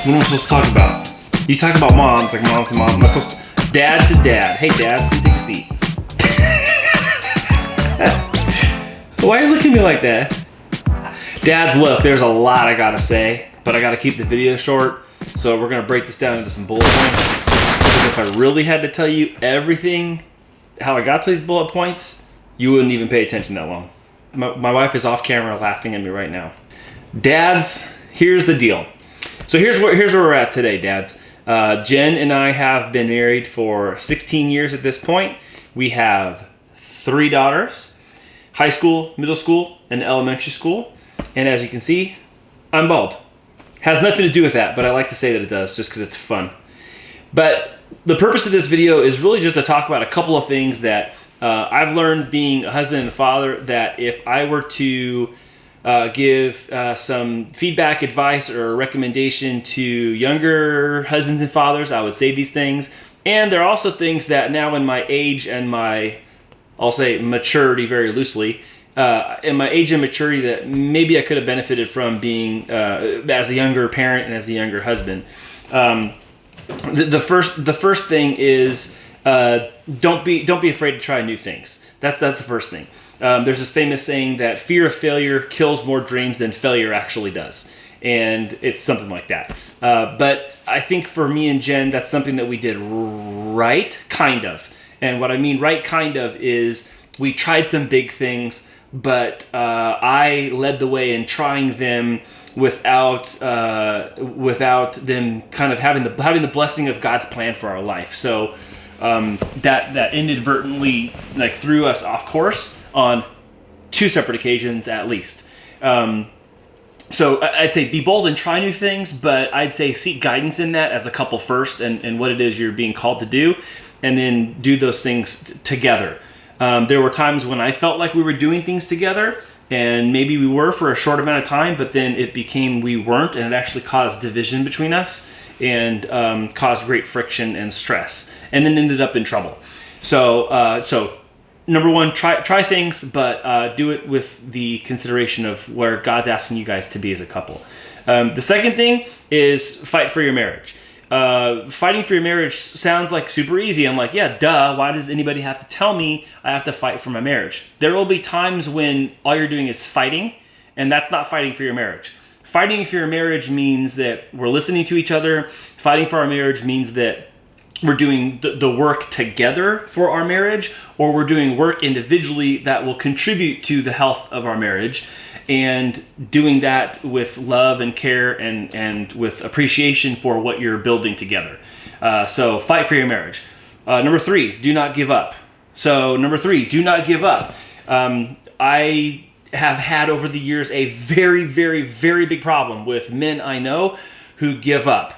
What am I supposed to talk about? You talk about moms, like mom to mom. Am I supposed to, dad to dad. Hey, dad, come take a seat. Why are you looking at me like that? Dads, look, there's a lot I gotta say, but I gotta keep the video short. So we're gonna break this down into some bullet points. Because if I really had to tell you everything, how I got to these bullet points, you wouldn't even pay attention that long. My wife is off camera laughing at me right now. Dads, here's the deal. So here's where we're at today, dads. Jen and I have been married for 16 years at this point. We have 3 daughters, high school, middle school, and elementary school. And as you can see, I'm bald. Has nothing to do with that, but I like to say that it does just because it's fun. But the purpose of this video is really just to talk about a couple of things that I've learned being a husband and a father, that if I were to give some feedback, advice, or recommendation to younger husbands and fathers, I would say these things. And there are also things that now in my age and my, I'll say maturity very loosely, in my age and maturity that maybe I could have benefited from being as a younger parent and as a younger husband. The first thing is don't be afraid to try new things. That's the first thing. There's this famous saying that fear of failure kills more dreams than failure actually does. And it's something like that. But I think for me and Jen, that's something that we did right, kind of. And what I mean right, kind of, is we tried some big things, but I led the way in trying them without them kind of having the blessing of God's plan for our life. So that inadvertently threw us off course on 2 separate occasions at least. So I'd say be bold and try new things, but I'd say seek guidance in that as a couple first, and what it is you're being called to do, and then do those things together. There were times when I felt like we were doing things together, and maybe we were for a short amount of time, but then it became we weren't, and it actually caused division between us and caused great friction and stress, and then ended up in trouble. So number one, try things, but do it with the consideration of where God's asking you guys to be as a couple. The second thing is fight for your marriage. Fighting for your marriage sounds like super easy. I'm like, yeah, duh. Why does anybody have to tell me I have to fight for my marriage? There will be times when all you're doing is fighting, and that's not fighting for your marriage. Fighting for your marriage means that we're listening to each other. Fighting for our marriage means that we're doing the work together for our marriage, or we're doing work individually that will contribute to the health of our marriage, and doing that with love and care and with appreciation for what you're building together. So fight for your marriage. Number 3, do not give up. So number 3, do not give up. I have had over the years a very, very, very big problem with men I know who give up.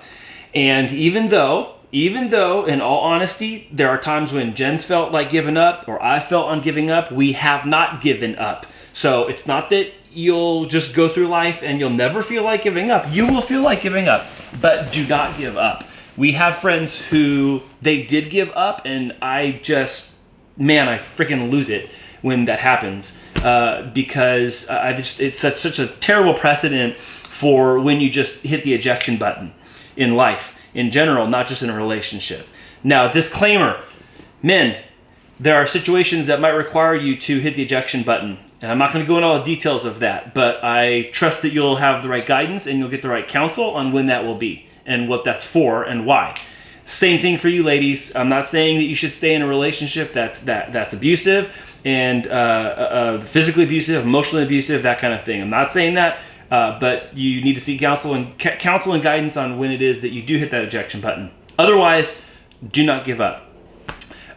And even though, in all honesty, there are times when Jen's felt like giving up or I felt on giving up, we have not given up. So it's not that you'll just go through life and you'll never feel like giving up. You will feel like giving up, but do not give up. We have friends who they did give up, and I freaking lose it when that happens because it's such a terrible precedent for when you just hit the ejection button in life in general, not just in a relationship. Now, disclaimer, men, there are situations that might require you to hit the ejection button. And I'm not going to go into all the details of that, but I trust that you'll have the right guidance and you'll get the right counsel on when that will be and what that's for and why. Same thing for you ladies. I'm not saying that you should stay in a relationship that's abusive and physically abusive, emotionally abusive, that kind of thing. I'm not saying that. But you need to seek counsel and guidance on when it is that you do hit that ejection button. Otherwise, do not give up.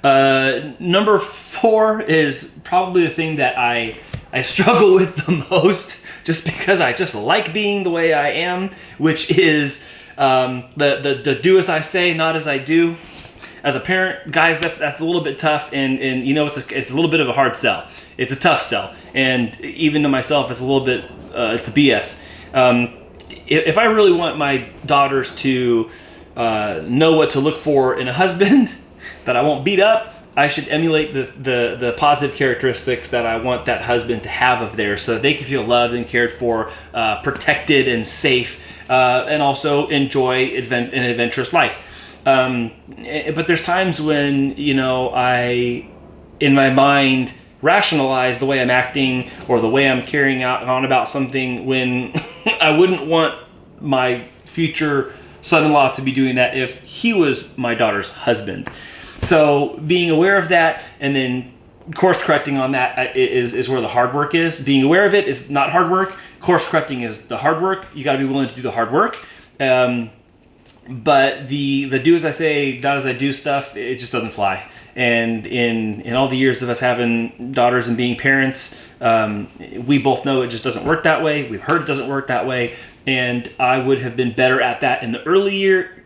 Number 4 is probably the thing that I struggle with the most, just because I just like being the way I am, which is the do as I say, not as I do. As a parent, guys, that's a little bit tough, and you know it's a little bit of a hard sell. It's a tough sell, and even to myself, it's a little bit it's a BS. If I really want my daughters to know what to look for in a husband that I won't beat up, I should emulate the positive characteristics that I want that husband to have of theirs, so that they can feel loved and cared for, protected and safe, and also enjoy an adventurous life. But there's times when, I, in my mind, rationalize the way I'm acting or the way I'm carrying on about something, when I wouldn't want my future son-in-law to be doing that if he was my daughter's husband. So being aware of that and then course correcting on that is where the hard work is. Being aware of it is not hard work. Course correcting is the hard work. You got to be willing to do the hard work. But the do as I say, not as I do stuff, it just doesn't fly. And in all the years of us having daughters and being parents, we both know it just doesn't work that way. We've heard it doesn't work that way. And I would have been better at that in the earlier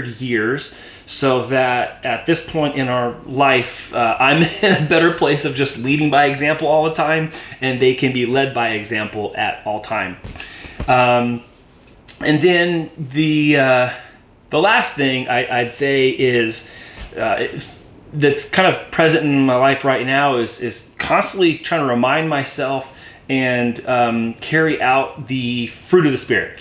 years, so that at this point in our life, I'm in a better place of just leading by example all the time, and they can be led by example at all time. And then the last thing I'd say is that's kind of present in my life right now is constantly trying to remind myself and carry out the fruit of the Spirit.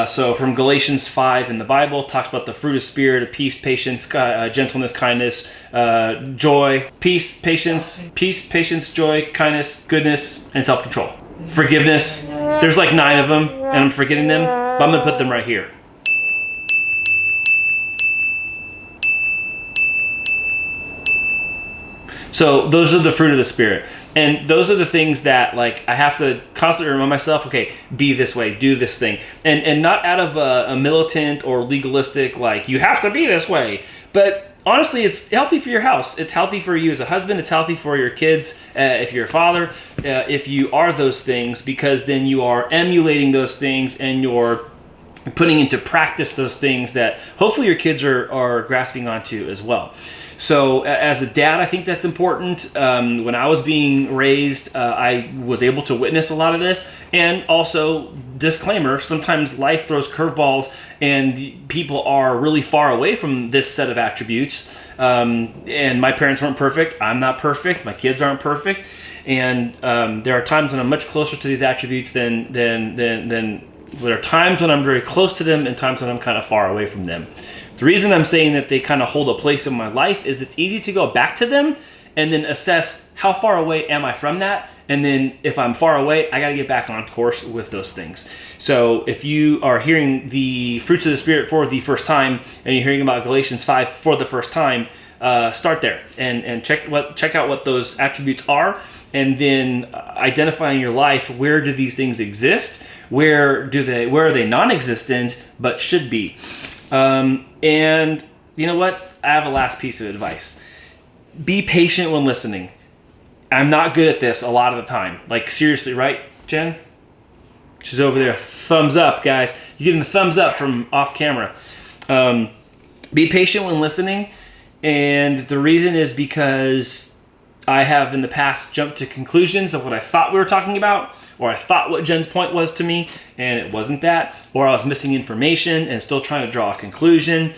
So from Galatians 5 in the Bible, talks about the fruit of Spirit of peace, patience, gentleness, kindness, joy, peace, patience, joy, kindness, goodness, and self-control. Forgiveness. There's like 9 of them, and I'm forgetting them, but I'm going to put them right here. So those are the fruit of the Spirit. And those are the things that, like, I have to constantly remind myself, okay, be this way, do this thing. And not out of a militant or legalistic, like, you have to be this way. But honestly, it's healthy for your house. It's healthy for you as a husband. It's healthy for your kids, if you're a father, if you are those things, because then you are emulating those things and you're putting into practice those things that hopefully your kids are grasping onto as well. So as a dad, I think that's important. When I was being raised, I was able to witness a lot of this. And also, disclaimer, sometimes life throws curveballs and people are really far away from this set of attributes. And my parents weren't perfect. I'm not perfect. My kids aren't perfect. And there are times when I'm much closer to these attributes than there are times when I'm very close to them and times when I'm kind of far away from them. The reason I'm saying that they kind of hold a place in my life is it's easy to go back to them and then assess how far away am I from that. And then if I'm far away, I got to get back on course with those things. So if you are hearing the fruits of the Spirit for the first time and you're hearing about Galatians 5 for the first time, start there and check out what those attributes are, and then identify in your life, where do these things exist? Where are they non-existent but should be? And you know what? I have a last piece of advice. Be patient when listening. I'm not good at this a lot of the time. Like, seriously, right, Jen? She's over there. Thumbs up, guys. You're getting the thumbs up from off camera. Be patient when listening. And the reason is because I have in the past jumped to conclusions of what I thought we were talking about, or I thought what Jen's point was to me, and it wasn't that, or I was missing information and still trying to draw a conclusion.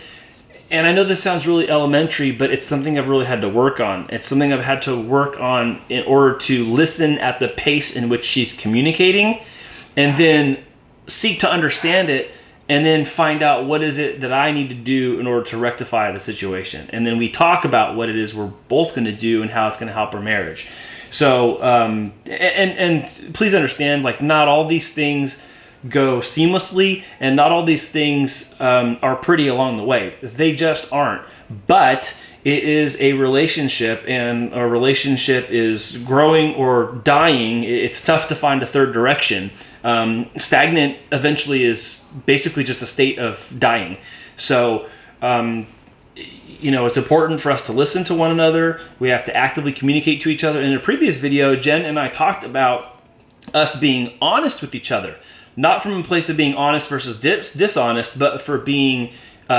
And I know this sounds really elementary, but it's something I've really had to work on. It's something I've had to work on in order to listen at the pace in which she's communicating, and then seek to understand it, and then find out what is it that I need to do in order to rectify the situation. And then we talk about what it is we're both going to do and how it's going to help our marriage. So, and please understand, like, not all these things go seamlessly, and not all these things are pretty along the way. They just aren't. But it is a relationship, and a relationship is growing or dying. It's tough to find a third direction. Stagnant eventually is basically just a state of dying. So, it's important for us to listen to one another. We have to actively communicate to each other. In a previous video, Jen and I talked about us being honest with each other. Not from a place of being honest versus dishonest, but for being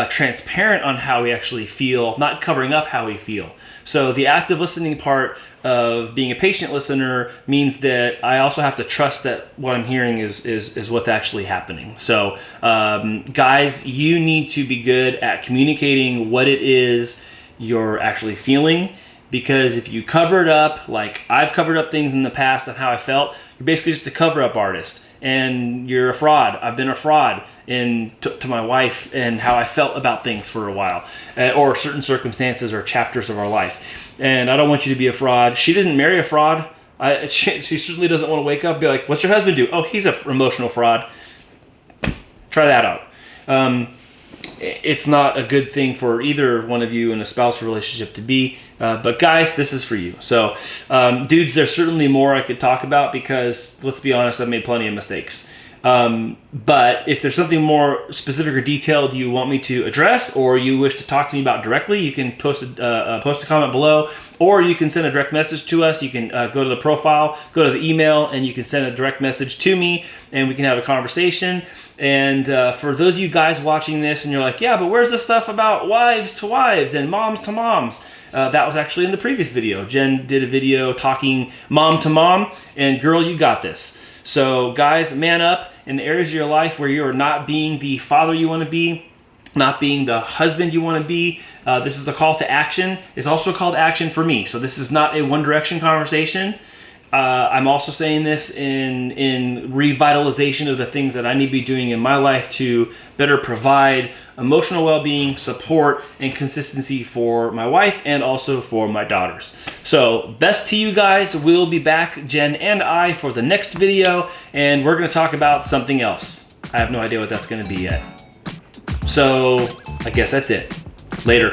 transparent on how we actually feel, not covering up how we feel. So the active listening part of being a patient listener means that I also have to trust that what I'm hearing is what's actually happening. So guys, you need to be good at communicating what it is you're actually feeling, because if you cover it up, like I've covered up things in the past on how I felt, you're basically just a cover-up artist, and you're a fraud. I've been a fraud to my wife and how I felt about things for a while, or certain circumstances or chapters of our life. And I don't want you to be a fraud. She didn't marry a fraud. She certainly doesn't want to wake up and be like, what's your husband do? Oh, he's an emotional fraud. Try that out. It's not a good thing for either one of you in a spousal relationship to be. But guys, this is for you. So dudes, there's certainly more I could talk about because, let's be honest, I've made plenty of mistakes. But if there's something more specific or detailed you want me to address, or you wish to talk to me about directly, you can post a comment below, or you can send a direct message to us. You can go to the profile, go to the email, and you can send a direct message to me, and we can have a conversation. And for those of you guys watching this and you're like, yeah, but where's the stuff about wives to wives and moms to moms? That was actually in the previous video. Jen did a video talking mom to mom, and girl, you got this. So guys, man up in the areas of your life where you are not being the father you want to be, not being the husband you want to be. This is a call to action. It's also a call to action for me. So this is not a one direction conversation. I'm also saying this in revitalization of the things that I need to be doing in my life to better provide emotional well-being, support, and consistency for my wife and also for my daughters. So best to you guys. We'll be back, Jen and I, for the next video, and we're going to talk about something else. I have no idea what that's going to be yet. So I guess that's it. Later.